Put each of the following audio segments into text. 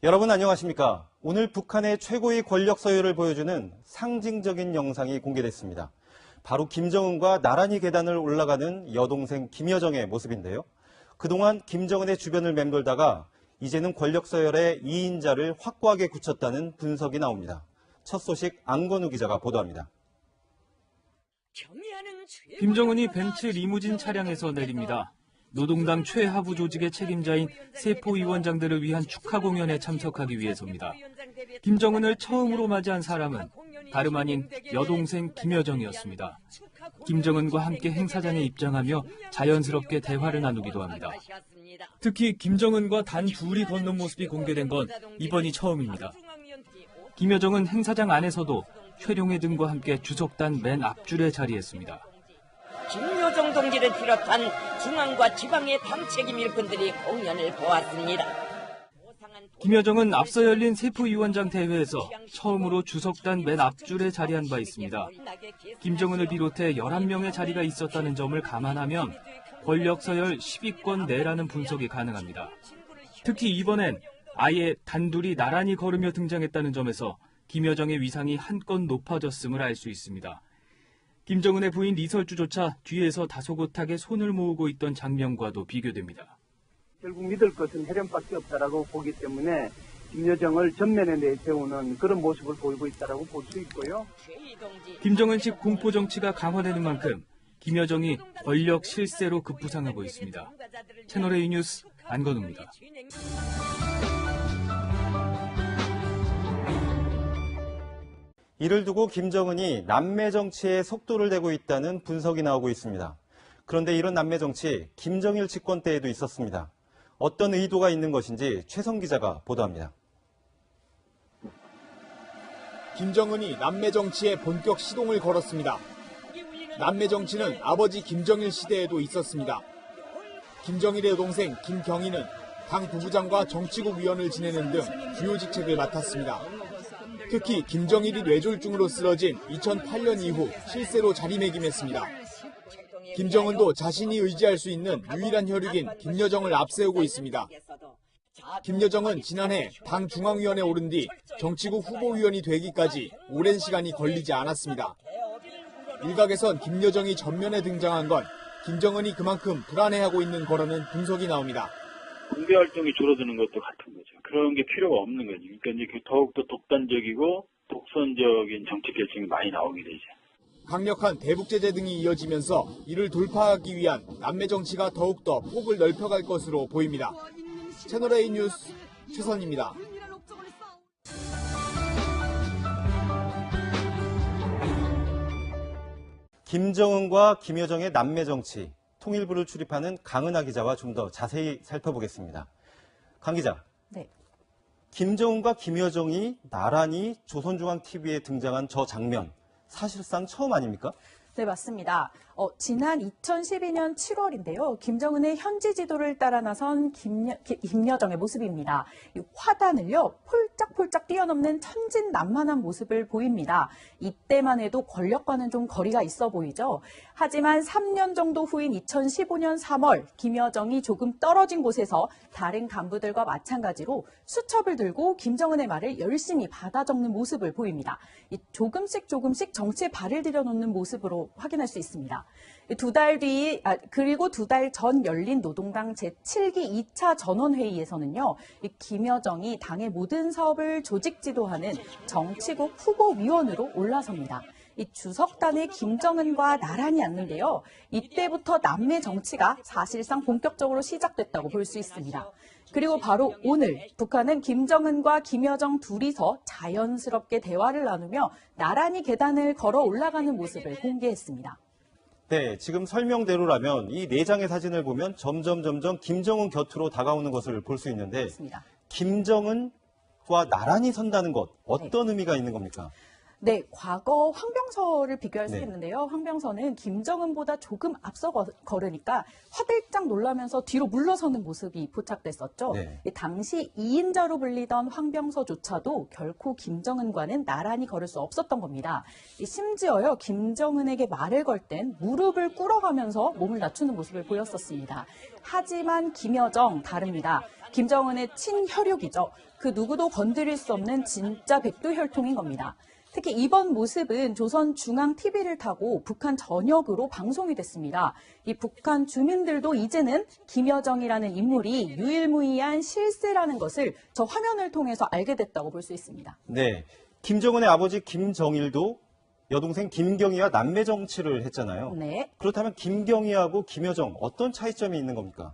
여러분 안녕하십니까? 오늘 북한의 최고의 권력 서열을 보여주는 상징적인 영상이 공개됐습니다. 바로 김정은과 나란히 계단을 올라가는 여동생 김여정의 모습인데요. 그동안 김정은의 주변을 맴돌다가 이제는 권력 서열의 2인자를 확고하게 굳혔다는 분석이 나옵니다. 첫 소식 안건우 기자가 보도합니다. 김정은이 벤츠 리무진 차량에서 내립니다. 노동당 최하부 조직의 책임자인 세포위원장들을 위한 축하 공연에 참석하기 위해서입니다. 김정은을 처음으로 맞이한 사람은 다름 아닌 여동생 김여정이었습니다. 김정은과 함께 행사장에 입장하며 자연스럽게 대화를 나누기도 합니다. 특히 김정은과 단 둘이 걷는 모습이 공개된 건 이번이 처음입니다. 김여정은 행사장 안에서도 최룡해 등과 함께 주석단 맨 앞줄에 자리했습니다. 김여정 동지를 비롯한 중앙과 지방의 당 책임 일꾼들이 공연을 보았습니다. 김여정은 앞서 열린 세포위원장 대회에서 처음으로 주석단 맨 앞줄에 자리한 바 있습니다. 김정은을 비롯해 11명의 자리가 있었다는 점을 감안하면 권력 서열 10위권 내라는 분석이 가능합니다. 특히 이번엔 아예 단둘이 나란히 걸으며 등장했다는 점에서 김여정의 위상이 한껏 높아졌음을 알 수 있습니다. 김정은의 부인 리설주조차 뒤에서 다소곳하게 손을 모으고 있던 장면과도 비교됩니다. 결국 믿을 것은 해련밖에 없다라고 보기 때문에 김여정을 전면에 내세우는 그런 모습을 보이고 있다라고 볼 수 있고요. 김정은식 공포 정치가 강화되는 만큼 김여정이 권력 실세로 급부상하고 있습니다. 채널A 뉴스 안건우입니다. 이를 두고 김정은이 남매 정치에 속도를 내고 있다는 분석이 나오고 있습니다. 그런데 이런 남매 정치, 김정일 집권 때에도 있었습니다. 어떤 의도가 있는 것인지 최성 기자가 보도합니다. 김정은이 남매 정치에 본격 시동을 걸었습니다. 남매 정치는 아버지 김정일 시대에도 있었습니다. 김정일의 여동생 김경희는 당 부부장과 정치국 위원을 지내는 등 주요 직책을 맡았습니다. 특히 김정일이 뇌졸중으로 쓰러진 2008년 이후 실세로 자리매김했습니다. 김정은도 자신이 의지할 수 있는 유일한 혈육인 김여정을 앞세우고 있습니다. 김여정은 지난해 당 중앙위원회에 오른 뒤 정치국 후보위원이 되기까지 오랜 시간이 걸리지 않았습니다. 일각에선 김여정이 전면에 등장한 건 김정은이 그만큼 불안해하고 있는 거라는 분석이 나옵니다. 군대 활동이 줄어드는 것도 같은 거죠. 그런 게 필요가 없는 거죠. 그러니까 이제 더욱더 독단적이고 독선적인 정치 결정이 많이 나오게 되죠. 강력한 대북 제재 등이 이어지면서 이를 돌파하기 위한 남매 정치가 더욱더 폭을 넓혀갈 것으로 보입니다. 채널A 뉴스 최선입니다. 김정은과 김여정의 남매 정치, 통일부를 출입하는 강은하 기자와 좀 더 자세히 살펴보겠습니다. 강 기자. 네. 김정은과 김여정이 나란히 조선중앙TV에 등장한 저 장면, 사실상 처음 아닙니까? 네, 맞습니다. 지난 2012년 7월인데요. 김정은의 현지 지도를 따라 나선 김여정의 모습입니다. 이 화단을요, 폴짝폴짝 뛰어넘는 천진난만한 모습을 보입니다. 이때만 해도 권력과는 좀 거리가 있어 보이죠. 하지만 3년 정도 후인 2015년 3월, 김여정이 조금 떨어진 곳에서 다른 간부들과 마찬가지로 수첩을 들고 김정은의 말을 열심히 받아 적는 모습을 보입니다. 이 조금씩 정치에 발을 들여놓는 모습으로 확인할 수 있습니다. 그리고 두 달 전 열린 노동당 제7기 2차 전원회의에서는요, 김여정이 당의 모든 사업을 조직 지도하는 정치국 후보위원으로 올라섭니다. 이 주석단에 김정은과 나란히 앉는데요. 이때부터 남매 정치가 사실상 본격적으로 시작됐다고 볼 수 있습니다. 그리고 바로 오늘 북한은 김정은과 김여정 둘이서 자연스럽게 대화를 나누며 나란히 계단을 걸어 올라가는 모습을 공개했습니다. 네, 지금 설명대로라면 이 4장의 사진을 보면 점점 김정은 곁으로 다가오는 것을 볼 수 있는데 맞습니다. 김정은과 나란히 선다는 것, 어떤 의미가 있는 겁니까? 네, 과거 황병서를 비교할 수 네. 있는데요. 황병서는 김정은보다 조금 앞서 걸으니까 화들짝 놀라면서 뒤로 물러서는 모습이 포착됐었죠. 네. 당시 2인자로 불리던 황병서조차도 결코 김정은과는 나란히 걸을 수 없었던 겁니다. 심지어요, 김정은에게 말을 걸 땐 무릎을 꿇어가면서 몸을 낮추는 모습을 보였었습니다. 하지만 김여정 다릅니다. 김정은의 친혈육이죠. 그 누구도 건드릴 수 없는 진짜 백두혈통인 겁니다. 특히 이번 모습은 조선중앙TV를 타고 북한 전역으로 방송이 됐습니다. 이 북한 주민들도 이제는 김여정이라는 인물이 유일무이한 실세라는 것을 저 화면을 통해서 알게 됐다고 볼 수 있습니다. 네, 김정은의 아버지 김정일도 여동생 김경희와 남매 정치를 했잖아요. 네. 그렇다면 김경희하고 김여정 어떤 차이점이 있는 겁니까?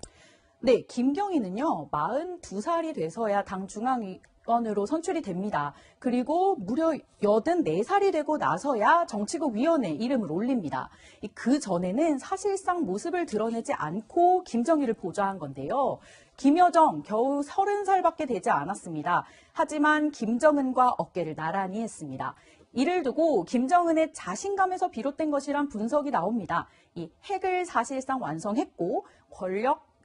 네, 김경희는요, 42살이 돼서야 당 중앙위원으로 선출이 됩니다. 그리고 무려 84살이 되고 나서야 정치국 위원회 이름을 올립니다. 그 전에는 사실상 모습을 드러내지 않고 김정희를 보좌한 건데요. 김여정 겨우 30살밖에 되지 않았습니다. 하지만 김정은과 어깨를 나란히 했습니다. 이를 두고 김정은의 자신감에서 비롯된 것이란 분석이 나옵니다. 이 핵을 사실상 완성했고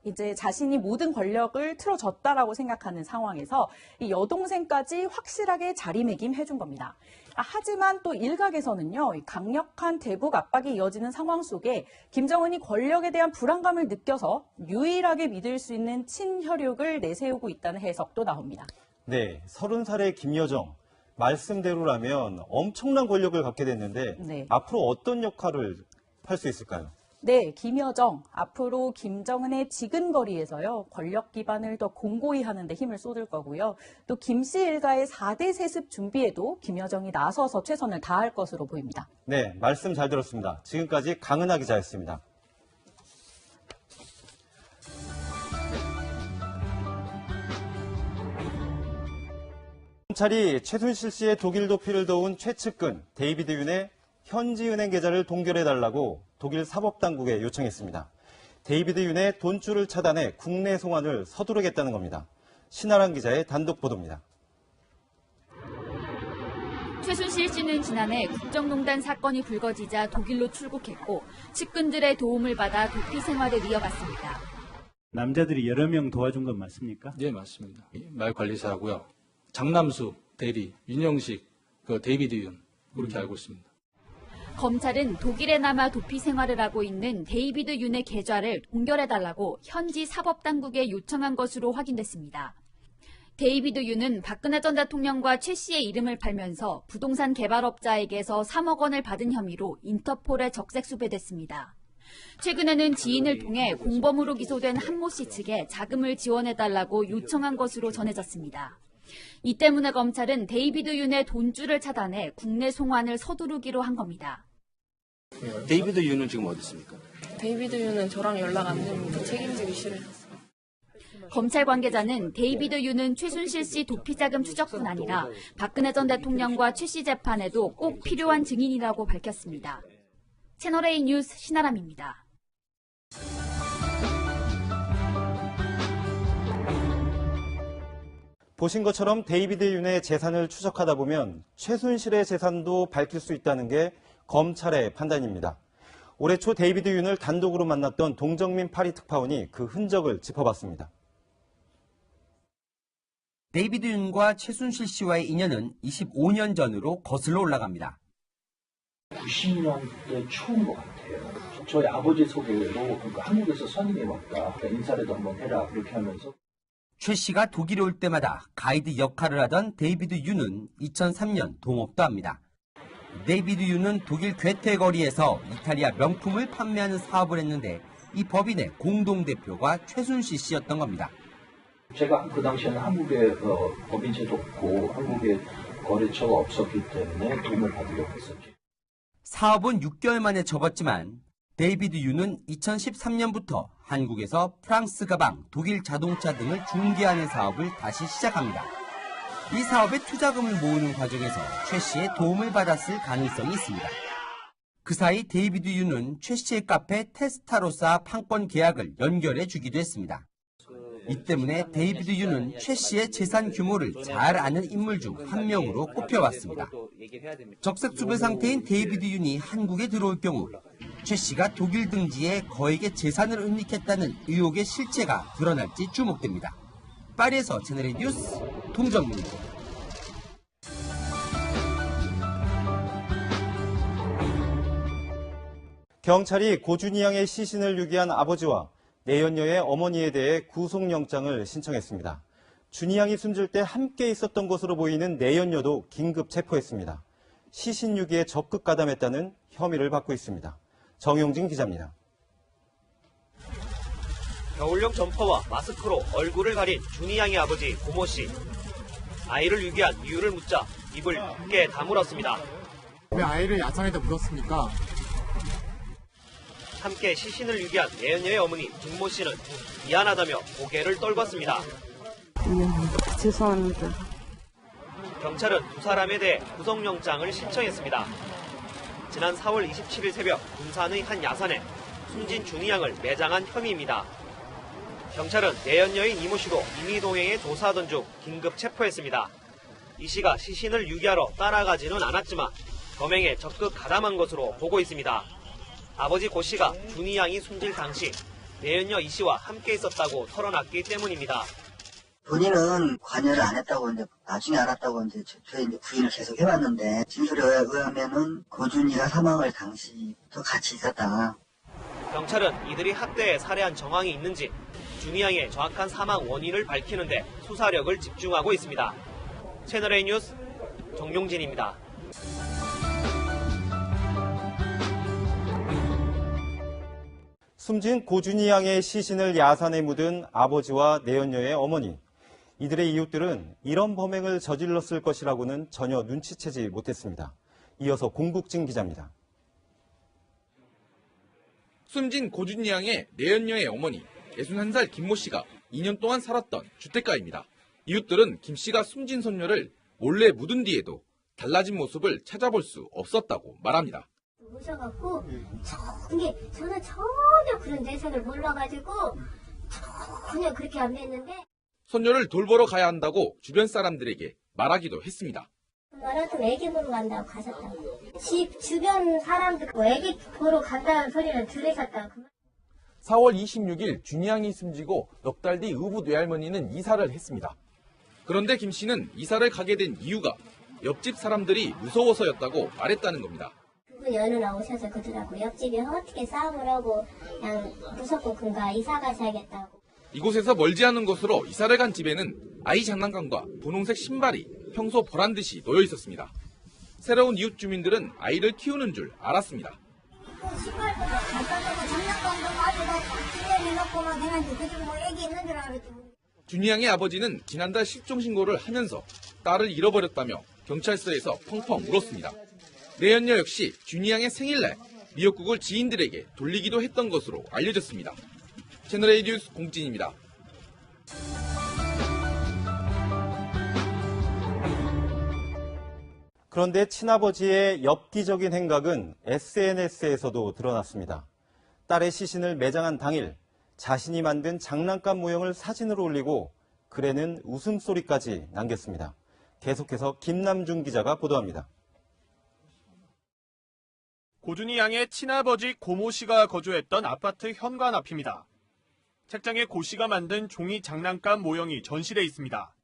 이제 자신이 모든 권력을 틀어줬다라고 생각하는 상황에서 이 여동생까지 확실하게 자리매김해준 겁니다. 하지만 또 일각에서는요, 이 강력한 대북 압박이 이어지는 상황 속에 김정은이 권력에 대한 불안감을 느껴서 유일하게 믿을 수 있는 친혈육을 내세우고 있다는 해석도 나옵니다. 네, 30살의 김여정. 말씀대로라면 엄청난 권력을 갖게 됐는데 네. 앞으로 어떤 역할을 할 수 있을까요? 네, 김여정 앞으로 김정은의 지근거리에서요 권력 기반을 더 공고히 하는 데 힘을 쏟을 거고요. 또 김씨 일가의 4대 세습 준비에도 김여정이 나서서 최선을 다할 것으로 보입니다. 네, 말씀 잘 들었습니다. 지금까지 강은하 기자였습니다. 검찰이 최순실 씨의 독일 도피를 도운 최측근 데이비드 윤의 현지은행 계좌를 동결해달라고 독일 사법당국에 요청했습니다. 데이비드 윤의 돈줄을 차단해 국내 송환을 서두르겠다는 겁니다. 신아람 기자의 단독 보도입니다. 최순실 씨는 지난해 국정농단 사건이 불거지자 독일로 출국했고 측근들의 도움을 받아 도피 생활을 이어갔습니다. 남자들이 여러 명 도와준 건 맞습니까? 네, 맞습니다. 말관리사하고요. 장남수 대리, 윤영식, 데이비드 윤 그렇게 알고 있습니다. 검찰은 독일에 남아 도피 생활을 하고 있는 데이비드 윤의 계좌를 동결해달라고 현지 사법당국에 요청한 것으로 확인됐습니다. 데이비드 윤은 박근혜 전 대통령과 최 씨의 이름을 팔면서 부동산 개발업자에게서 3억 원을 받은 혐의로 인터폴에 적색 수배됐습니다. 최근에는 지인을 통해 공범으로 기소된 한모 씨 측에 자금을 지원해달라고 요청한 것으로 전해졌습니다. 이 때문에 검찰은 데이비드 윤의 돈줄을 차단해 국내 송환을 서두르기로 한 겁니다. 데이비드 윤은 지금 어디 있습니까? 데이비드 윤은 저랑 연락 안 됩니다. 책임지기 싫어요. 검찰 관계자는 데이비드 윤은 최순실 씨 도피 자금 추적뿐 아니라 박근혜 전 대통령과 최 씨 재판에도 꼭 필요한 증인이라고 밝혔습니다. 채널A 뉴스 신아람입니다. 보신 것처럼 데이비드 윤의 재산을 추적하다 보면 최순실의 재산도 밝힐 수 있다는 게 검찰의 판단입니다. 올해 초 데이비드 윤을 단독으로 만났던 동정민 파리 특파원이 그 흔적을 짚어봤습니다. 데이비드 윤과 최순실 씨와의 인연은 25년 전으로 거슬러 올라갑니다. 90년대 초인 것 같아요. 저희 아버지 소개로 한국에서 선임이 왔다. 인사라도 한번 해라. 그렇게 하면서. 최 씨가 독일에 올 때마다 가이드 역할을 하던 데이비드 윤은 2003년 동업도 합니다. 데이비드 윤은 독일 괴테 거리에서 이탈리아 명품을 판매하는 사업을 했는데 이 법인의 공동대표가 최순실 씨였던 겁니다. 제가 그 당시에는 한국에 법인체도 없고 한국에 거래처가 없었기 때문에 도움을 받으려고 했었죠. 사업은 6개월 만에 접었지만 데이비드 윤은 2013년부터 한국에서 프랑스 가방, 독일 자동차 등을 중개하는 사업을 다시 시작합니다. 이 사업에 투자금을 모으는 과정에서 최 씨의 도움을 받았을 가능성이 있습니다. 그 사이 데이비드 윤은 최 씨의 카페 테스타로사 판권 계약을 연결해 주기도 했습니다. 이 때문에 데이비드 윤은 최 씨의 재산 규모를 잘 아는 인물 중 한 명으로 꼽혀왔습니다. 적색수배 상태인 데이비드 윤이 한국에 들어올 경우 최 씨가 독일 등지에 거액의 재산을 은닉했다는 의혹의 실체가 드러날지 주목됩니다. 파리에서 채널A 뉴스 동정민입니다. 경찰이 고준희 양의 시신을 유기한 아버지와 내연녀의 어머니에 대해 구속영장을 신청했습니다. 준이 양이 숨질 때 함께 있었던 것으로 보이는 내연녀도 긴급 체포했습니다. 시신 유기에 적극 가담했다는 혐의를 받고 있습니다. 정용진 기자입니다. 겨울용 점퍼와 마스크로 얼굴을 가린 준이 양의 아버지 고모 씨. 아이를 유기한 이유를 묻자 입을 굳게 다물었습니다. 왜 아이를 야산에다 묻었습니까? 함께 시신을 유기한 내연녀의 어머니 김모 씨는 미안하다며 고개를 떨궜습니다. 죄송합니다. 경찰은 두 사람에 대해 구속영장을 신청했습니다. 지난 4월 27일 새벽 군산의 한 야산에 숨진 준이 양을 매장한 혐의입니다. 경찰은 내연녀인 이모 씨도 임의 동행에 조사하던 중 긴급 체포했습니다. 이 씨가 시신을 유기하러 따라가지는 않았지만 범행에 적극 가담한 것으로 보고 있습니다. 아버지 고 씨가 준이 양이 숨질 당시 내연녀 이 씨와 함께 있었다고 털어놨기 때문입니다. 본인은 관여를 안 했다고 이제 나중에 알았다고 이제 저희 부인을 계속 해봤는데 진술에 의하면은 고준이가 사망할 당시부터 같이 있었다. 경찰은 이들이 학대에 살해한 정황이 있는지 준이 양의 정확한 사망 원인을 밝히는데 수사력을 집중하고 있습니다. 채널A 뉴스 정용진입니다. 숨진 고준이 양의 시신을 야산에 묻은 아버지와 내연녀의 어머니. 이들의 이웃들은 이런 범행을 저질렀을 것이라고는 전혀 눈치채지 못했습니다. 이어서 공국진 기자입니다. 숨진 고준이 양의 내연녀의 어머니 61살 김모 씨가 2년 동안 살았던 주택가입니다. 이웃들은 김 씨가 숨진 손녀를 몰래 묻은 뒤에도 달라진 모습을 찾아볼 수 없었다고 말합니다. 오셔갖고 저는 전혀 그런 내색을 몰라가지고 전혀 그렇게 안 했는데 손녀를 돌보러 가야 한다고 주변 사람들에게 말하기도 했습니다. 말하자면 애기 보러 간다고 가셨다고. 집 주변 사람들 애기 보러 간다는 소리를 들으셨다고. 4월 26일 준이 양이 숨지고 넉 달 뒤 의붓 외할머니는 이사를 했습니다. 그런데 김 씨는 이사를 가게 된 이유가 옆집 사람들이 무서워서였다고 말했다는 겁니다. 그분 여느 나오셔서 그러더라고. 옆집이 어떻게 싸움을 하고 그냥 무섭고 그런가 이사 가셔야겠다고. 이곳에서 멀지 않은 곳으로 이사를 간 집에는 아이 장난감과 분홍색 신발이 평소 보란 듯이 놓여 있었습니다. 새로운 이웃 주민들은 아이를 키우는 줄 알았습니다. 신발도 갖다 놓고 장난감도 가지고 주머니에 넣고 막 내한테 그중 뭐 애기 있는 줄 알았지. 준이 양의 아버지는 지난달 실종 신고를 하면서 딸을 잃어버렸다며 경찰서에서 펑펑 울었습니다. 내연녀 역시 준이 양의 생일날 미역국을 지인들에게 돌리기도 했던 것으로 알려졌습니다. 채널A 뉴스 공진입니다. 그런데 친아버지의 엽기적인 행각은 SNS에서도 드러났습니다. 딸의 시신을 매장한 당일 자신이 만든 장난감 모형을 사진으로 올리고 글에는 웃음소리까지 남겼습니다. 계속해서 김남중 기자가 보도합니다. 고준이 양의 친아버지 고모 씨가 거주했던 아파트 현관 앞입니다. 책장에 고 씨가 만든 종이 장난감 모형이 전시돼 있습니다.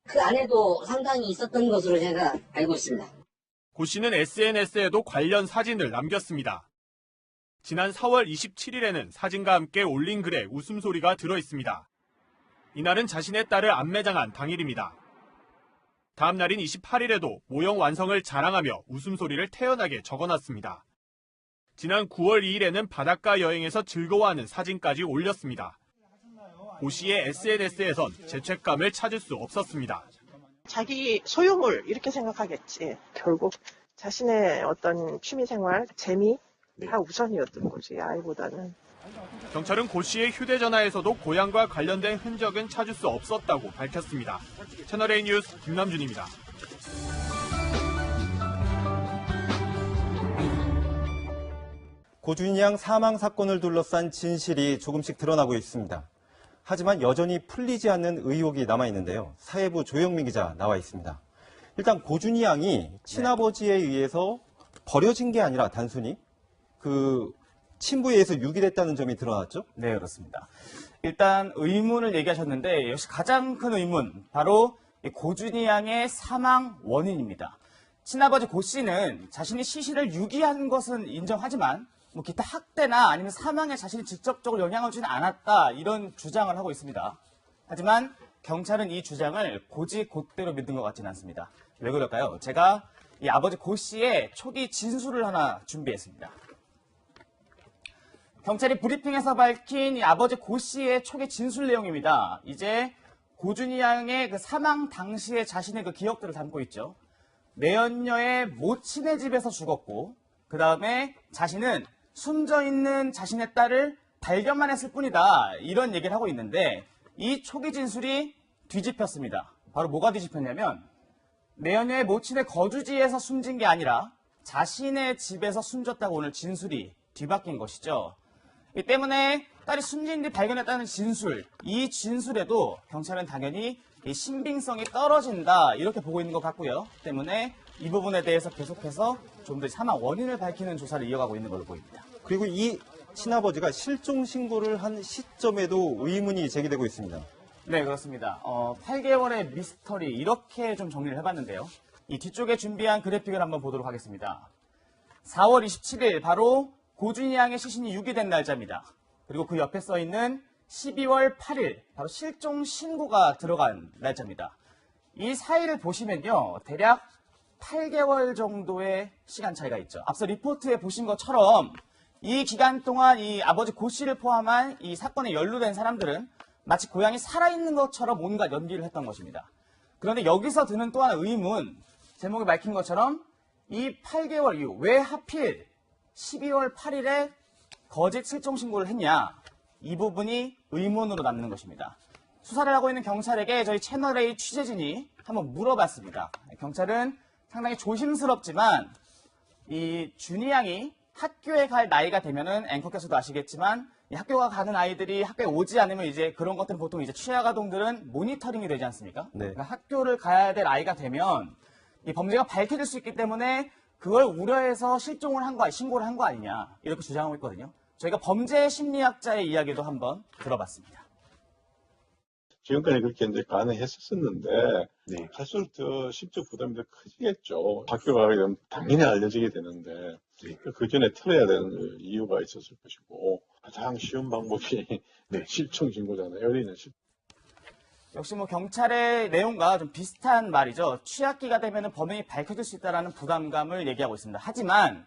그 안에도 상당히 있었던 것으로 제가 알고 있습니다. 고 씨는 SNS에도 관련 사진을 남겼습니다. 지난 4월 27일에는 사진과 함께 올린 글에 웃음소리가 들어있습니다. 이날은 자신의 딸을 안매장한 당일입니다. 다음 날인 28일에도 모형 완성을 자랑하며 웃음소리를 태연하게 적어놨습니다. 지난 9월 2일에는 바닷가 여행에서 즐거워하는 사진까지 올렸습니다. 고 씨의 SNS에선 죄책감을 찾을 수 없었습니다. 자기 소유물 이렇게 생각하겠지. 결국 자신의 어떤 취미생활, 재미 다 우선이었던 거지, 아이보다는. 경찰은 고 씨의 휴대전화에서도 고향과 관련된 흔적은 찾을 수 없었다고 밝혔습니다. 채널A 뉴스 김남준입니다. 고준이 양 사망 사건을 둘러싼 진실이 조금씩 드러나고 있습니다. 하지만 여전히 풀리지 않는 의혹이 남아있는데요. 사회부 조영민 기자 나와 있습니다. 일단 고준이 양이 친아버지에 의해서 버려진 게 아니라 단순히 그 친부에 의해서 유기됐다는 점이 드러났죠? 네, 그렇습니다. 일단 의문을 얘기하셨는데 역시 가장 큰 의문, 바로 고준이 양의 사망 원인입니다. 친아버지 고 씨는 자신이 시신을 유기한 것은 인정하지만 뭐 기타 학대나 아니면 사망에 자신이 직접적으로 영향을 주진 않았다 이런 주장을 하고 있습니다. 하지만 경찰은 이 주장을 곧대로 믿는 것 같지는 않습니다. 왜 그럴까요? 제가 이 아버지 고 씨의 초기 진술을 하나 준비했습니다. 경찰이 브리핑에서 밝힌 이 아버지 고 씨의 초기 진술 내용입니다. 이제 고준희 양의 그 사망 당시의 자신의 그 기억들을 담고 있죠. 내연녀의 모친의 집에서 죽었고 그 다음에 자신은 숨져 있는 자신의 딸을 발견만 했을 뿐이다. 이런 얘기를 하고 있는데 이 초기 진술이 뒤집혔습니다. 바로 뭐가 뒤집혔냐면 내연녀의 모친의 거주지에서 숨진 게 아니라 자신의 집에서 숨졌다고 오늘 진술이 뒤바뀐 것이죠. 이 때문에 딸이 숨진 뒤 발견했다는 진술, 이 진술에도 경찰은 당연히 이 신빙성이 떨어진다 이렇게 보고 있는 것 같고요. 때문에 이 부분에 대해서 계속해서 좀 더 사망 원인을 밝히는 조사를 이어가고 있는 걸로 보입니다. 그리고 이 친아버지가 실종 신고를 한 시점에도 의문이 제기되고 있습니다. 네, 그렇습니다. 8개월의 미스터리 이렇게 좀 정리를 해봤는데요. 이 뒤쪽에 준비한 그래픽을 한번 보도록 하겠습니다. 4월 27일 바로 고준희 양의 시신이 유기된 날짜입니다. 그리고 그 옆에 써있는 12월 8일 바로 실종 신고가 들어간 날짜입니다. 이 사이를 보시면요. 대략 8개월 정도의 시간 차이가 있죠. 앞서 리포트에 보신 것처럼 이 기간 동안 이 아버지 고 씨를 포함한 이 사건에 연루된 사람들은 마치 고향이 살아있는 것처럼 온갖 연기를 했던 것입니다. 그런데 여기서 드는 또 하나 의문, 제목에 밝힌 것처럼 이 8개월 이후 왜 하필 12월 8일에 거짓 실종 신고를 했냐, 이 부분이 의문으로 남는 것입니다. 수사를 하고 있는 경찰에게 저희 채널A 취재진이 한번 물어봤습니다. 경찰은 상당히 조심스럽지만 이 준희 양이 학교에 갈 나이가 되면은 앵커께서도 아시겠지만 이 학교가 가는 아이들이 학교에 오지 않으면 이제 그런 것들은 보통 이제 취약 아동들은 모니터링이 되지 않습니까? 네. 그러니까 학교를 가야 될 아이가 되면 이 범죄가 밝혀질 수 있기 때문에 그걸 우려해서 실종을 한 거, 신고를 한 거 아니냐 이렇게 주장하고 있거든요. 저희가 범죄 심리학자의 이야기도 한번 들어봤습니다. 지금까지 그렇게 이제 가능했었는데 갈수록 더 심적 부담이 더 커지겠죠. 학교 가게 되면 당연히 알려지게 되는데 그 전에 틀어야 되는 이유가 있었을 것이고 가장 쉬운 방법이 실종 신고잖아요. 어린이는 역시 뭐 경찰의 내용과 좀 비슷한 말이죠. 취약기가 되면 범행이 밝혀질 수 있다는 부담감을 얘기하고 있습니다. 하지만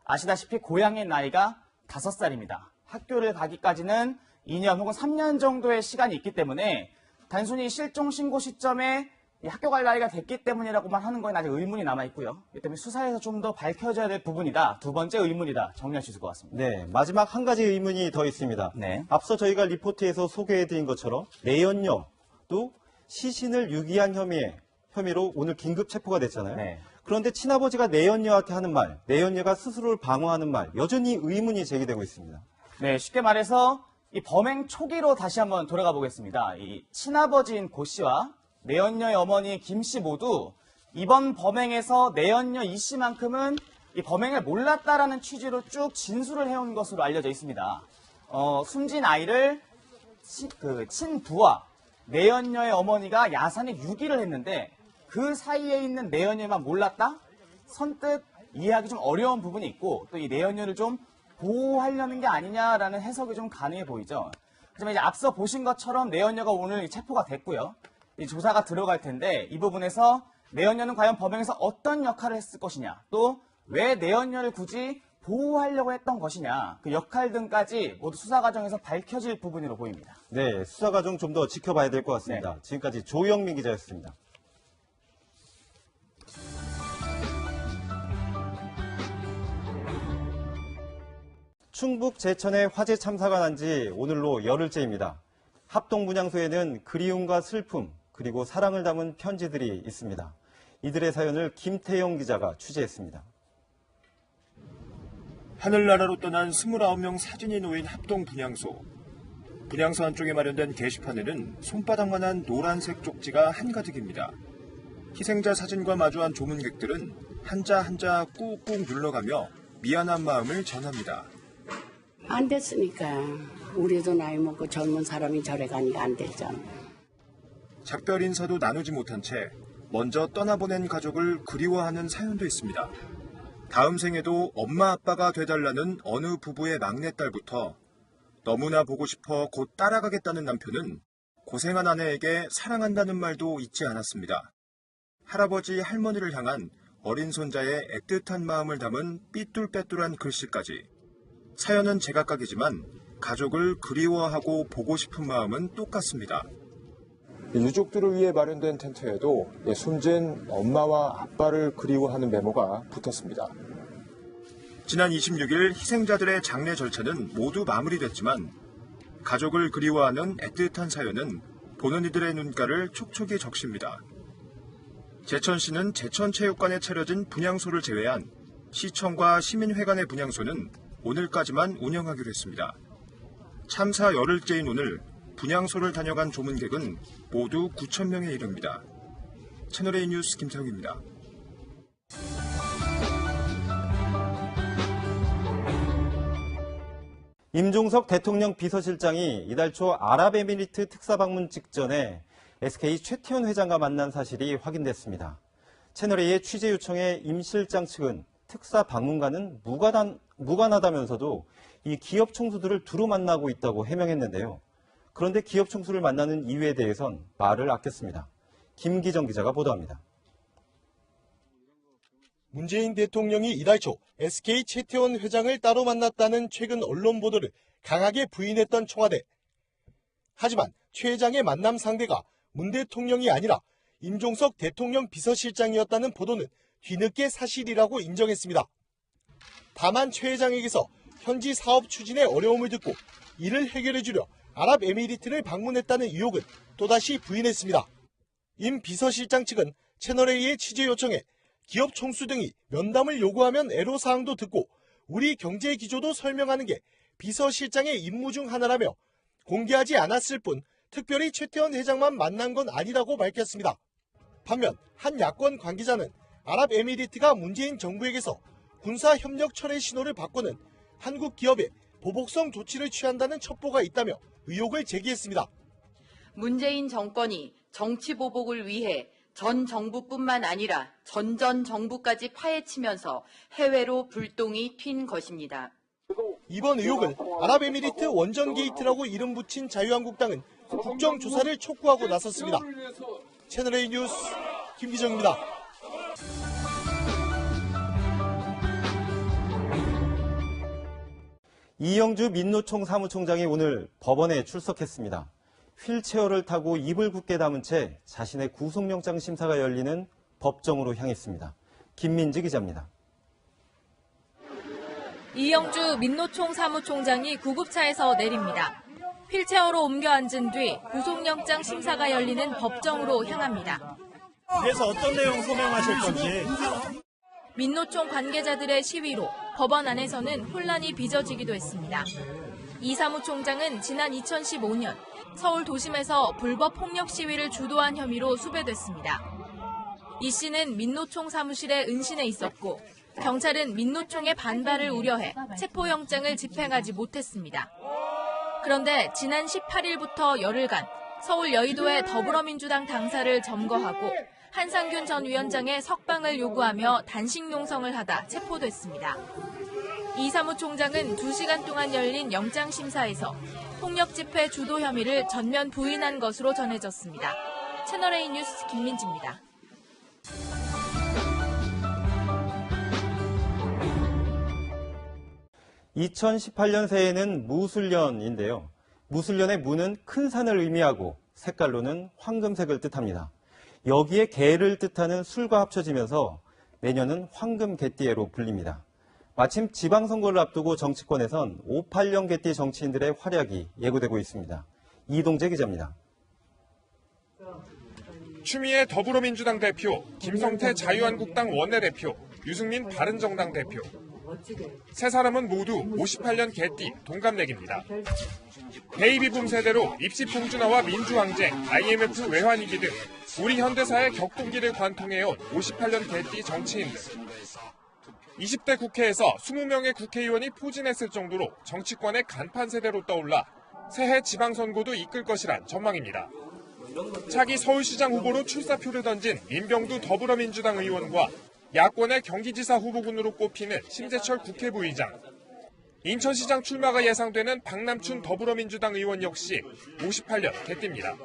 아시다시피 고향의 나이가 5살입니다. 학교를 가기까지는 2년 혹은 3년 정도의 시간이 있기 때문에 단순히 실종 신고 시점에 학교 갈 나이가 됐기 때문이라고만 하는 건 아직 의문이 남아있고요. 이 때문에 수사에서 좀 더 밝혀져야 될 부분이다. 두 번째 의문이다. 정리할 수 있을 것 같습니다. 네, 마지막 한 가지 의문이 더 있습니다. 네. 앞서 저희가 리포트에서 소개해드린 것처럼 내연녀도 시신을 유기한 혐의로 오늘 긴급 체포가 됐잖아요. 네. 그런데 친아버지가 내연녀한테 하는 말, 내연녀가 스스로를 방어하는 말, 여전히 의문이 제기되고 있습니다. 네, 쉽게 말해서 이 범행 초기로 다시 한번 돌아가 보겠습니다. 이 친아버지인 고 씨와 내연녀의 어머니 김 씨 모두 이번 범행에서 내연녀 이 씨만큼은 이 범행을 몰랐다라는 취지로 쭉 진술을 해온 것으로 알려져 있습니다. 숨진 아이를 친부와 내연녀의 어머니가 야산에 유기를 했는데 그 사이에 있는 내연녀만 몰랐다? 선뜻 이해하기 좀 어려운 부분이 있고 또 이 내연녀를 좀 보호하려는 게 아니냐라는 해석이 좀 가능해 보이죠. 하지만 이제 앞서 보신 것처럼 내연녀가 오늘 체포가 됐고요. 이 조사가 들어갈 텐데 이 부분에서 내연녀는 과연 범행에서 어떤 역할을 했을 것이냐, 또 왜 내연녀를 굳이 보호하려고 했던 것이냐, 그 역할 등까지 모두 수사 과정에서 밝혀질 부분으로 보입니다. 네, 수사 과정 좀 더 지켜봐야 될 것 같습니다. 네. 지금까지 조영민 기자였습니다. 충북 제천에 화재 참사가 난 지 오늘로 열흘째입니다. 합동분향소에는 그리움과 슬픔, 그리고 사랑을 담은 편지들이 있습니다. 이들의 사연을 김태영 기자가 취재했습니다. 하늘나라로 떠난 29명 사진이 놓인 합동분향소. 분향소 한쪽에 마련된 게시판에는 손바닥만한 노란색 쪽지가 한가득입니다. 희생자 사진과 마주한 조문객들은 한자 한자 꾹꾹 눌러가며 미안한 마음을 전합니다. 안 됐으니까 우리도 나이 먹고 젊은 사람이 절에 가니까 안 됐잖아. 작별 인사도 나누지 못한 채 먼저 떠나보낸 가족을 그리워하는 사연도 있습니다. 다음 생에도 엄마 아빠가 되달라는 어느 부부의 막내딸부터 너무나 보고 싶어 곧 따라가겠다는 남편은 고생한 아내에게 사랑한다는 말도 잊지 않았습니다. 할아버지 할머니를 향한 어린 손자의 애틋한 마음을 담은 삐뚤빼뚤한 글씨까지. 사연은 제각각이지만 가족을 그리워하고 보고 싶은 마음은 똑같습니다. 유족들을 위해 마련된 텐트에도 숨진 엄마와 아빠를 그리워하는 메모가 붙었습니다. 지난 26일 희생자들의 장례 절차는 모두 마무리됐지만 가족을 그리워하는 애틋한 사연은 보는 이들의 눈가를 촉촉이 적십니다. 제천시는 제천체육관에 차려진 분향소를 제외한 시청과 시민회관의 분향소는 오늘까지만 운영하기로 했습니다. 참사 열흘째인 오늘 분향소를 다녀간 조문객은 모두 9,000명에 이릅니다. 채널A 뉴스 김태형입니다. 임종석 대통령 비서실장이 이달 초 아랍에미리트 특사 방문 직전에 SK 최태원 회장과 만난 사실이 확인됐습니다. 채널A의 취재 요청에 임 실장 측은 특사 방문과는 무관하다면서도 이 기업 총수들을 두루 만나고 있다고 해명했는데요. 그런데 기업 총수를 만나는 이유에 대해선 말을 아꼈습니다. 김기정 기자가 보도합니다. 문재인 대통령이 이달 초 SK 최태원 회장을 따로 만났다는 최근 언론 보도를 강하게 부인했던 청와대. 하지만 최 회장의 만남 상대가 문 대통령이 아니라 임종석 대통령 비서실장이었다는 보도는 뒤늦게 사실이라고 인정했습니다. 다만 최 회장에게서 현지 사업 추진의 어려움을 듣고 이를 해결해주려 아랍에미리트를 방문했다는 의혹은 또다시 부인했습니다. 임 비서실장 측은 채널A의 취재 요청에 기업 총수 등이 면담을 요구하면 애로사항도 듣고 우리 경제 기조도 설명하는 게 비서실장의 임무 중 하나라며 공개하지 않았을 뿐 특별히 최태원 회장만 만난 건 아니라고 밝혔습니다. 반면 한 야권 관계자는 아랍에미리트가 문재인 정부에게서 군사협력 철회 신호를 받고는 한국 기업에 보복성 조치를 취한다는 첩보가 있다며 의혹을 제기했습니다. 문재인 정권이 정치 보복을 위해 전 정부뿐만 아니라 전전 정부까지 파헤치면서 해외로 불똥이 튄 것입니다. 이번 의혹을 아랍에미리트 원전 게이트라고 이름 붙인 자유한국당은 국정조사를 촉구하고 나섰습니다. 채널A 뉴스 김기정입니다. 이영주 민노총 사무총장이 오늘 법원에 출석했습니다. 휠체어를 타고 입을 굳게 담은 채 자신의 구속영장 심사가 열리는 법정으로 향했습니다. 김민지 기자입니다. 이영주 민노총 사무총장이 구급차에서 내립니다. 휠체어로 옮겨 앉은 뒤 구속영장 심사가 열리는 법정으로 향합니다. 그래서 어떤 내용 소명하실 건지. 민노총 관계자들의 시위로 법원 안에서는 혼란이 빚어지기도 했습니다. 이 사무총장은 지난 2015년 서울 도심에서 불법 폭력 시위를 주도한 혐의로 수배됐습니다. 이 씨는 민노총 사무실에 은신해 있었고 경찰은 민노총의 반발을 우려해 체포영장을 집행하지 못했습니다. 그런데 지난 18일부터 열흘간 서울 여의도의 더불어민주당 당사를 점거하고 한상균 전 위원장의 석방을 요구하며 단식 농성을 하다 체포됐습니다. 이 사무총장은 2시간 동안 열린 영장심사에서 폭력 집회 주도 혐의를 전면 부인한 것으로 전해졌습니다. 채널A 뉴스 김민지입니다. (2018년) 새해는 무술년인데요. 무술년의 무는 큰 산을 의미하고 색깔로는 황금색을 뜻합니다. 여기에 개를 뜻하는 술과 합쳐지면서 내년은 황금개띠해로 불립니다. 마침 지방선거를 앞두고 정치권에선 586 개띠 정치인들의 활약이 예고되고 있습니다. 이동재 기자입니다. 추미애 더불어민주당 대표, 김성태 자유한국당 원내대표, 유승민 바른정당 대표. 세 사람은 모두 58년 개띠 동갑내기입니다. 베이비붐 세대로 입시 풍준화와 민주항쟁, IMF 외환위기 등 우리 현대사의 격동기를 관통해온 58년 개띠 정치인들. 20대 국회에서 20명의 국회의원이 포진했을 정도로 정치권의 간판 세대로 떠올라 새해 지방선거도 이끌 것이란 전망입니다. 차기 서울시장 후보로 출사표를 던진 민병두 더불어민주당 의원과 야권의 경기지사 후보군으로 꼽히는 심재철 국회부의장. 인천시장 출마가 예상되는 박남춘 더불어민주당 의원 역시 58년 개띠입니다.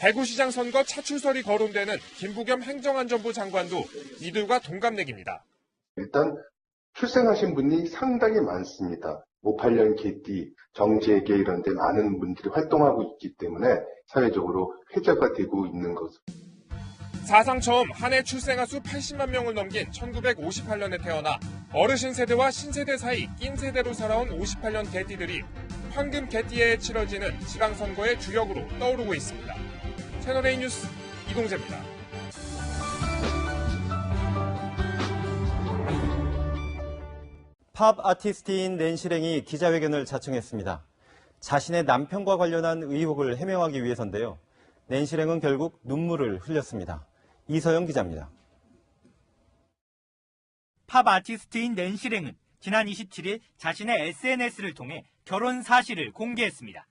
대구시장 선거 차출설이 거론되는 김부겸 행정안전부 장관도 이들과 동갑내기입니다. 일단 출생하신 분이 상당히 많습니다. 58년 개띠, 정재계 이런 데 많은 분들이 활동하고 있기 때문에 사회적으로 회자가 되고 있는 것으로. 사상 처음 한 해 출생아 수 80만 명을 넘긴 1958년에 태어나 어르신 세대와 신세대 사이 낀 세대로 살아온 58년 개띠들이 황금 개띠해에 치러지는 지방선거의 주역으로 떠오르고 있습니다. 채널A 뉴스 이동재입니다. 팝 아티스트인 낸시랭이 기자회견을 자청했습니다. 자신의 남편과 관련한 의혹을 해명하기 위해서인데요. 낸시랭은 결국 눈물을 흘렸습니다. 이서영 기자입니다. 팝 아티스트인 낸시랭은 지난 27일 자신의 SNS를 통해 결혼 사실을 공개했습니다.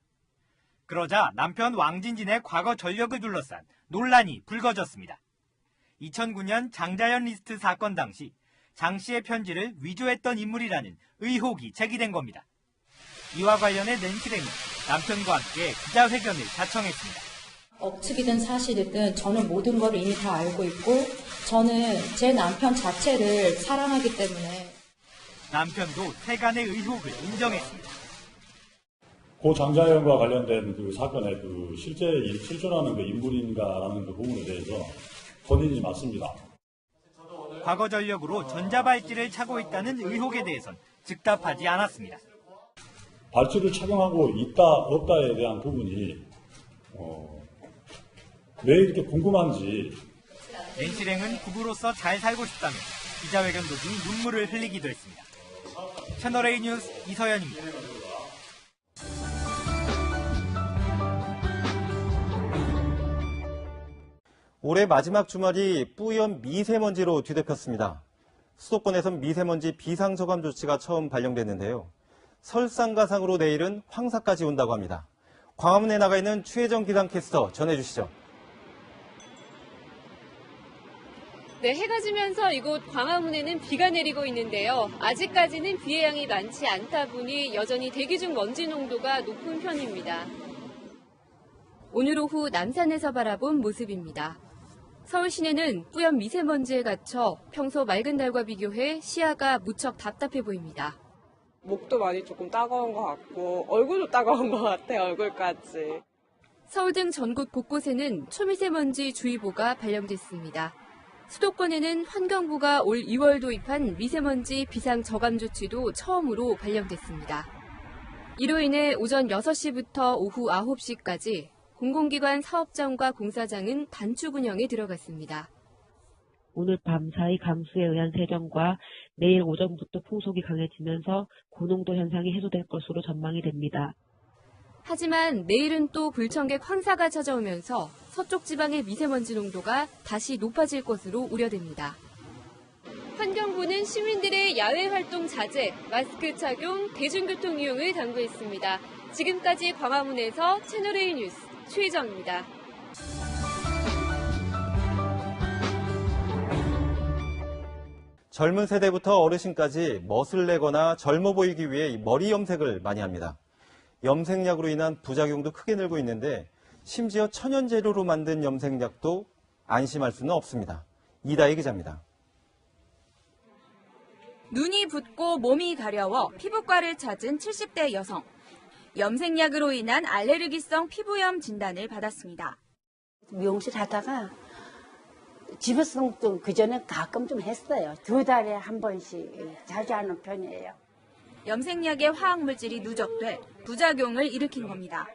그러자 남편 왕진진의 과거 전력을 둘러싼 논란이 불거졌습니다. 2009년 장자연 리스트 사건 당시 장 씨의 편지를 위조했던 인물이라는 의혹이 제기된 겁니다. 이와 관련해 낸시랭은 남편과 함께 기자회견을 자청했습니다. 억측이든 사실이든 저는 모든 걸 이미 다 알고 있고 저는 제 남편 자체를 사랑하기 때문에. 남편도 세간의 의혹을 인정했습니다. 고 장자연과 관련된 그 사건에 그 실제 실존하는 그 인물인가라는 그 부분에 대해서 본인이 맞습니다. 과거 전력으로 전자발찌를 차고 있다는 의혹에 대해선 즉답하지 않았습니다. 발찌를 착용하고 있다 없다에 대한 부분이 왜 이렇게 궁금한지. 낸시랭은 부부로서 잘 살고 싶다며 기자회견 도중 눈물을 흘리기도 했습니다. 채널A 뉴스 이서연입니다. 올해 마지막 주말이 뿌연 미세먼지로 뒤덮였습니다. 수도권에선 미세먼지 비상저감 조치가 처음 발령됐는데요. 설상가상으로 내일은 황사까지 온다고 합니다. 광화문에 나가 있는 최혜정 기상캐스터 전해주시죠. 네, 해가 지면서 이곳 광화문에는 비가 내리고 있는데요. 아직까지는 비의 양이 많지 않다 보니 여전히 대기 중 먼지 농도가 높은 편입니다. 오늘 오후 남산에서 바라본 모습입니다. 서울 시내는 뿌연 미세먼지에 갇혀 평소 맑은 날과 비교해 시야가 무척 답답해 보입니다. 목도 많이 조금 따가운 것 같고 얼굴도 따가운 것 같아요, 얼굴까지. 서울 등 전국 곳곳에는 초미세먼지 주의보가 발령됐습니다. 수도권에는 환경부가 올 2월 도입한 미세먼지 비상저감 조치도 처음으로 발령됐습니다. 이로 인해 오전 6시부터 오후 9시까지 공공기관 사업장과 공사장은 단축 운영에 들어갔습니다. 오늘 밤 사이 강수에 의한 세정과 내일 오전부터 풍속이 강해지면서 고농도 현상이 해소될 것으로 전망이 됩니다. 하지만 내일은 또 불청객 황사가 찾아오면서 서쪽 지방의 미세먼지 농도가 다시 높아질 것으로 우려됩니다. 환경부는 시민들의 야외 활동 자제, 마스크 착용, 대중교통 이용을 당부했습니다. 지금까지 광화문에서 채널A 뉴스 최혜정입니다. 젊은 세대부터 어르신까지 멋을 내거나 젊어 보이기 위해 머리 염색을 많이 합니다. 염색약으로 인한 부작용도 크게 늘고 있는데 심지어 천연 재료로 만든 염색약도 안심할 수는 없습니다. 이다희 기자입니다. 눈이 붓고 몸이 가려워 피부과를 찾은 70대 여성. 염색약으로 인한 알레르기성 피부염 진단을 받았습니다. 미용실 하다가 집에서 좀 그전에 가끔 좀 했어요. 2달에 한 번씩 자주 하는 편이에요. 염색약의 화학물질이 누적돼 부작용을 일으킨 겁니다.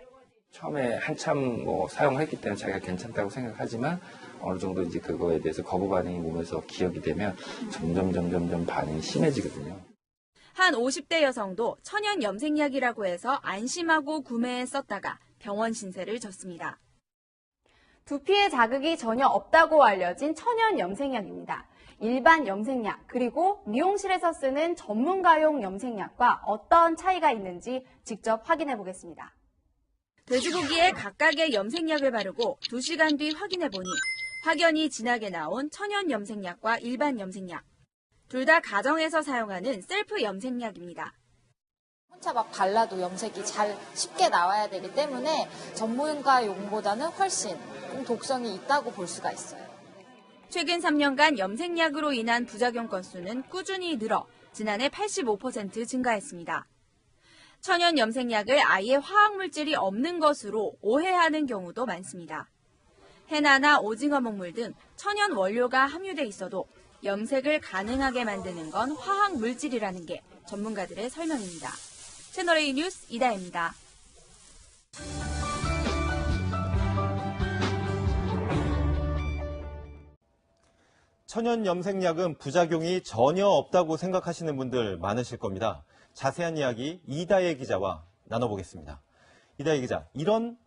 처음에 한참 사용했기 때문에 자기가 괜찮다고 생각하지만 어느 정도 이제 그거에 대해서 거부 반응이 몸에서 기억이 되면 점점 반응이 심해지거든요. 한 50대 여성도 천연 염색약이라고 해서 안심하고 구매했었다가 병원 신세를 졌습니다. 두피에 자극이 전혀 없다고 알려진 천연 염색약입니다. 일반 염색약 그리고 미용실에서 쓰는 전문가용 염색약과 어떤 차이가 있는지 직접 확인해 보겠습니다. 돼지고기에 각각의 염색약을 바르고 2시간 뒤 확인해 보니 확연히 진하게 나온 천연 염색약과 일반 염색약. 둘 다 가정에서 사용하는 셀프 염색약입니다. 혼자 막 발라도 염색이 잘 쉽게 나와야 되기 때문에 전문가용보다는 훨씬 독성이 있다고 볼 수가 있어요. 최근 3년간 염색약으로 인한 부작용 건수는 꾸준히 늘어 지난해 85% 증가했습니다. 천연 염색약을 아예 화학물질이 없는 것으로 오해하는 경우도 많습니다. 해나나 오징어 먹물 등 천연 원료가 함유돼 있어도 염색을 가능하게 만드는 건 화학물질이라는 게 전문가들의 설명입니다. 채널A 뉴스 이다혜입니다. 천연 염색약은 부작용이 전혀 없다고 생각하시는 분들 많으실 겁니다. 자세한 이야기 이다혜 기자와 나눠보겠습니다. 이다혜 기자, 이런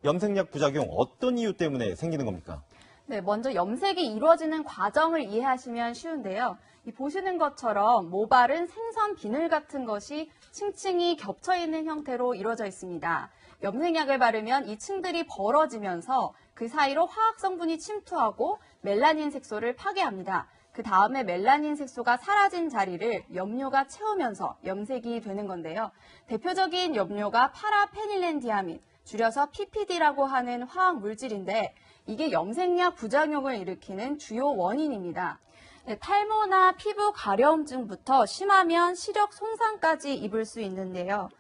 염색약 부작용 어떤 이유 때문에 생기는 겁니까? 네, 먼저 염색이 이루어지는 과정을 이해하시면 쉬운데요. 이 보시는 것처럼 모발은 생선 비늘 같은 것이 층층이 겹쳐 있는 형태로 이루어져 있습니다. 염색약을 바르면 이 층들이 벌어지면서 그 사이로 화학 성분이 침투하고 멜라닌 색소를 파괴합니다. 그 다음에 멜라닌 색소가 사라진 자리를 염료가 채우면서 염색이 되는 건데요. 대표적인 염료가 파라페닐렌디아민, 줄여서 PPD라고 하는 화학 물질인데 이게 염색약 부작용을 일으키는 주요 원인입니다. 탈모나 피부 가려움증부터 심하면 시력 손상까지 입을 수 있는데요.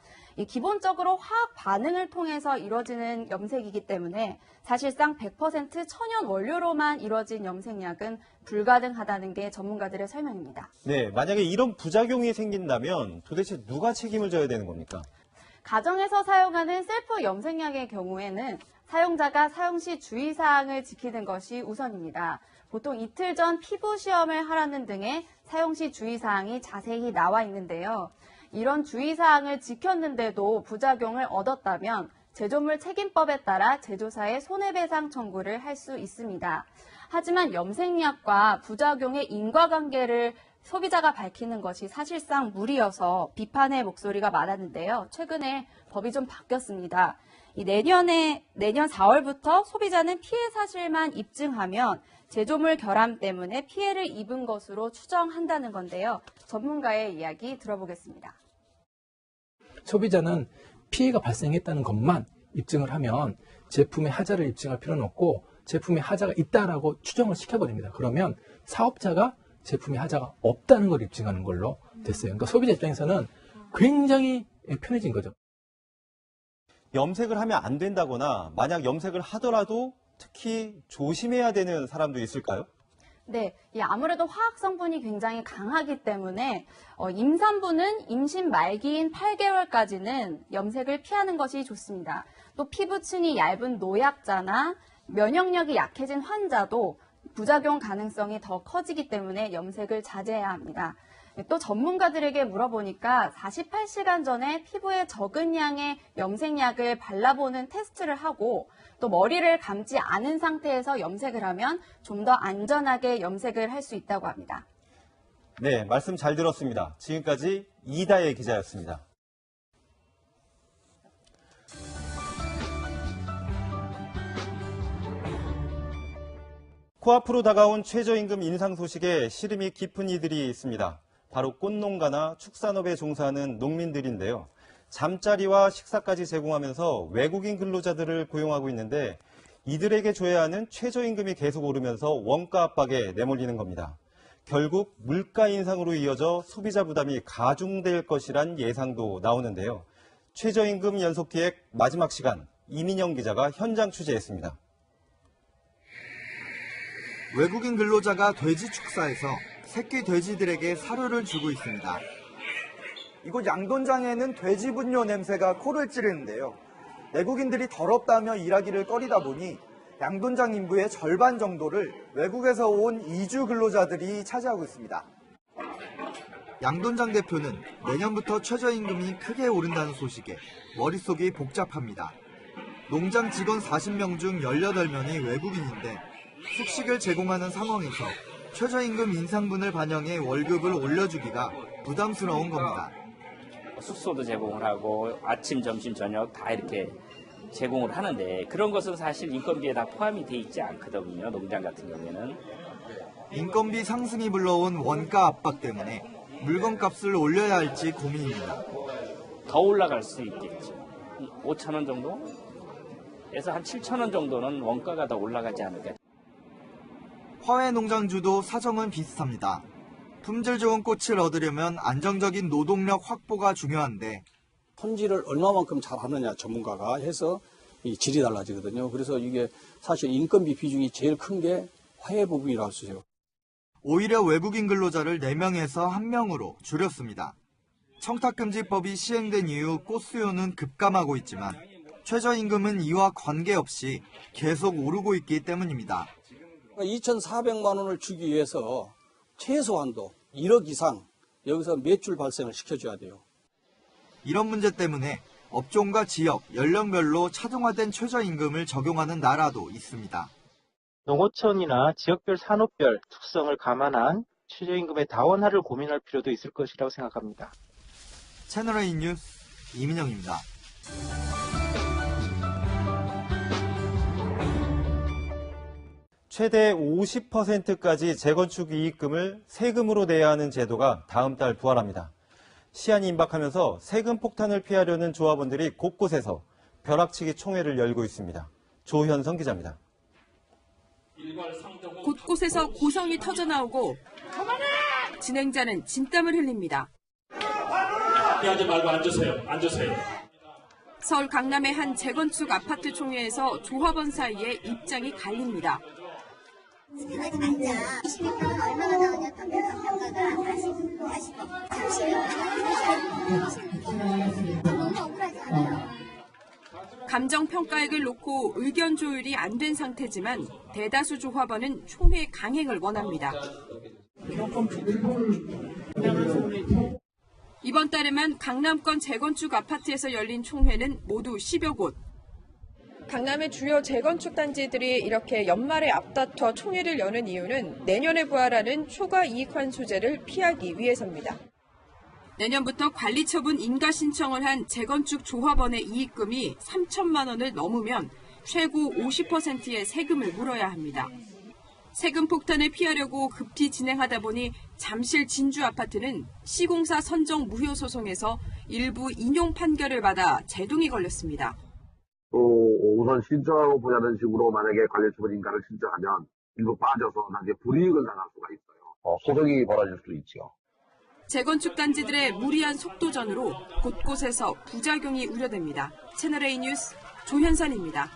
기본적으로 화학 반응을 통해서 이루어지는 염색이기 때문에 사실상 100% 천연 원료로만 이루어진 염색약은 불가능하다는 게 전문가들의 설명입니다. 네, 만약에 이런 부작용이 생긴다면 도대체 누가 책임을 져야 되는 겁니까? 가정에서 사용하는 셀프 염색약의 경우에는 사용자가 사용 시 주의사항을 지키는 것이 우선입니다. 보통 이틀 전 피부 시험을 하라는 등의 사용 시 주의사항이 자세히 나와 있는데요. 이런 주의사항을 지켰는데도 부작용을 얻었다면 제조물 책임법에 따라 제조사에 손해배상 청구를 할 수 있습니다. 하지만 염색약과 부작용의 인과관계를 소비자가 밝히는 것이 사실상 무리여서 비판의 목소리가 많았는데요. 최근에 법이 좀 바뀌었습니다. 내년 4월부터 소비자는 피해 사실만 입증하면 제조물 결함 때문에 피해를 입은 것으로 추정한다는 건데요. 전문가의 이야기 들어보겠습니다. 소비자는 피해가 발생했다는 것만 입증을 하면 제품의 하자를 입증할 필요는 없고 제품의 하자가 있다라고 추정을 시켜버립니다. 그러면 사업자가 제품의 하자가 없다는 걸 입증하는 걸로 됐어요. 그러니까 소비자 입장에서는 굉장히 편해진 거죠. 염색을 하면 안 된다거나 만약 염색을 하더라도 특히 조심해야 되는 사람도 있을까요? 네, 아무래도 화학 성분이 굉장히 강하기 때문에 임산부는 임신 말기인 8개월까지는 염색을 피하는 것이 좋습니다. 또 피부층이 얇은 노약자나 면역력이 약해진 환자도 부작용 가능성이 더 커지기 때문에 염색을 자제해야 합니다. 또 전문가들에게 물어보니까 48시간 전에 피부에 적은 양의 염색약을 발라보는 테스트를 하고 또 머리를 감지 않은 상태에서 염색을 하면 좀 더 안전하게 염색을 할 수 있다고 합니다. 네, 말씀 잘 들었습니다. 지금까지 이다혜 기자였습니다. 코앞으로 다가온 최저임금 인상 소식에 시름이 깊은 이들이 있습니다. 바로 꽃농가나 축산업에 종사하는 농민들인데요. 잠자리와 식사까지 제공하면서 외국인 근로자들을 고용하고 있는데 이들에게 줘야 하는 최저임금이 계속 오르면서 원가 압박에 내몰리는 겁니다. 결국 물가 인상으로 이어져 소비자 부담이 가중될 것이란 예상도 나오는데요. 최저임금 연속기획 마지막 시간, 이민영 기자가 현장 취재했습니다. 외국인 근로자가 돼지 축사에서 새끼 돼지들에게 사료를 주고 있습니다. 이곳 양돈장에는 돼지 분뇨 냄새가 코를 찌르는데요. 내국인들이 더럽다며 일하기를 꺼리다 보니 양돈장 인구의 절반 정도를 외국에서 온 이주 근로자들이 차지하고 있습니다. 양돈장 대표는 내년부터 최저임금이 크게 오른다는 소식에 머릿속이 복잡합니다. 농장 직원 40명 중 18명이 외국인인데 숙식을 제공하는 상황에서 최저임금 인상분을 반영해 월급을 올려주기가 부담스러운 겁니다. 숙소도 제공을 하고 아침, 점심, 저녁 다 이렇게 제공을 하는데 그런 것은 사실 인건비에 다 포함이 돼 있지 않거든요. 농장 같은 경우에는. 인건비 상승이 불러온 원가 압박 때문에 물건값을 올려야 할지 고민입니다. 더 올라갈 수 있겠죠. 5,000원 정도에서 한 7,000원 정도는 원가가 더 올라가지 않을까. 화훼 농장주도 사정은 비슷합니다. 품질 좋은 꽃을 얻으려면 안정적인 노동력 확보가 중요한데 손질을 얼마만큼 잘하느냐 전문가가 해서 이 질이 달라지거든요. 그래서 이게 사실 인건비 비중이 제일 큰 게 화훼 부분이라고 할 수 있어요. 오히려 외국인 근로자를 4명에서 1명으로 줄였습니다. 청탁금지법이 시행된 이후 꽃 수요는 급감하고 있지만 최저임금은 이와 관계없이 계속 오르고 있기 때문입니다. 2,400만 원을 주기 위해서 최소한도 1억 이상 여기서 매출 발생을 시켜줘야 돼요. 이런 문제 때문에 업종과 지역, 연령별로 차등화된 최저임금을 적용하는 나라도 있습니다. 농어촌이나 지역별 산업별 특성을 감안한 최저임금의 다원화를 고민할 필요도 있을 것이라고 생각합니다. 채널A 뉴스 이민영입니다. 최대 50%까지 재건축 이익금을 세금으로 내야 하는 제도가 다음 달 부활합니다. 시한이 임박하면서 세금 폭탄을 피하려는 조합원들이 곳곳에서 벼락치기 총회를 열고 있습니다. 조현성 기자입니다. 곳곳에서 고성이 터져나오고 진행자는 진땀을 흘립니다. 하지 말고 앉으세요. 서울 강남의 한 재건축 아파트 총회에서 조합원 사이에 입장이 갈립니다. 감정평가액을 놓고 의견 조율이 안 된 상태지만 대다수 조합원은 총회 강행을 원합니다. 이번 달에만 강남권 재건축 아파트에서 열린 총회는 모두 10여 곳. 강남의 주요 재건축 단지들이 이렇게 연말에 앞다퉈 총회를 여는 이유는 내년에 부활하는 초과 이익 환수제를 피하기 위해서입니다. 내년부터 관리처분 인가 신청을 한 재건축 조합원의 이익금이 3천만 원을 넘으면 최고 50%의 세금을 물어야 합니다. 세금 폭탄을 피하려고 급히 진행하다 보니 잠실 진주 아파트는 시공사 선정 무효 소송에서 일부 인용 판결을 받아 제동이 걸렸습니다. 우선 신청하고 보자는 식으로 만약에 관리처분 인가를 신청하면 일부 빠져서 나중에 불이익을 당할 수가 있어요. 소송이 벌어질 수도 있죠. 재건축 단지들의 무리한 속도전으로 곳곳에서 부작용이 우려됩니다. 채널A 뉴스 조현선입니다.